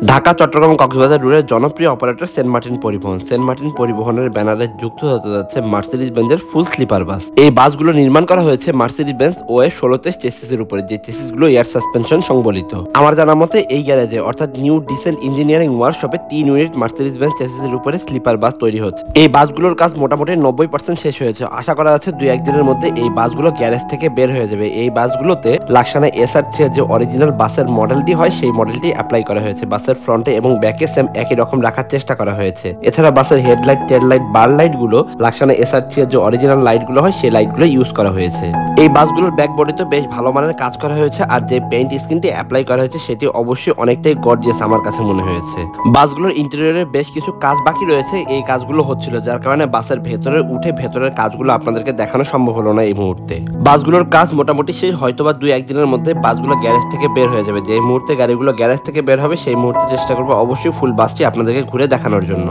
ঢাকা, চট্টগ্রাম, কক্সবাজার রুটের জনপ্রিয় operator Saint Martin পরিবহন। সেন্ট মার্টিন পরিবহনের ব্যানারে যুক্ত হতে যাচ্ছে মার্সিডিজ বেঞ্জের ফুল স্লিপার বাস। এই বাসগুলো নির্মাণ করা হয়েছে মার্সিডিজ বেঞ্জ ওয়ে 16 চেসিসের উপরে, যে চেসিসগুলো এয়ার সাসপেনশন সংবলিত। আমার জানা মতে এই গ্যারেজে অর্থাৎ নিউ ডিসেন্ট ইঞ্জিনিয়ারিং ওয়ার্কশপে 3 ইউনিট মার্সিডিজ বেঞ্জ চেসিসের উপরে স্লিপার বাস তৈরি হচ্ছে। এই বাসগুলোর কাজ মোটামুটি 90% শেষ হয়েছে। আশা করা যাচ্ছে 2-1 দিনের মধ্যে এই বাসগুলো গ্যারেজ থেকে বের হয়ে যাবে। এই বাসগুলোতে লাক্সানা SR3 এর যে অরিজিনাল বাসের মডেলটি হয় সেই মডেলটি অ্যাপ্লাই করা হয়েছে। বাসের ফ্রন্টে এবং ব্যাকে সেম একই রকম রাখার চেষ্টা করা হয়েছে। এছাড়া বাসের হেডলাইট, টেল লাইট, বার লাইট গুলো লাক্সানা SR3 এর যে অরিজিনাল লাইট গুলো হয় সেই লাইট গুলো ইউজ করা হয়েছে। এই বাসগুলোর ব্যাক বডিতে বেশ ভালো মানের কাজ করা হয়েছে, আর যে পেইন্ট স্কিনটি অ্যাপ্লাই করা হয়েছে সেটি অবশ্যই অনেকটাই গর্জিয়াস আমার কাছে মনে হয়েছে। বাসগুলোর ইন্টেরিয়রে বেশ কিছু কাজ বাকি রয়েছে, এই কাজগুলো হচ্ছিল, যার কারণে বাসের ভেতরে উঠে ভেতরের কাজগুলো আপনাদেরকে দেখানো সম্ভব হলো না এই মুহূর্তে। বাসগুলোর কাজ মোটামুটি শেষ, হয়তোবা 2-1 দিনের মধ্যে বাসগুলো গ্যারেজ থেকে বের হয়ে যাবে। যে মুহূর্তে গাড়িগুলো গ্যারেজ থেকে বের হবে সেই মুহূর্তে চেষ্টা করবো অবশ্যই ফুল বাসটি আপনাদেরকে ঘুরে দেখানোর জন্য।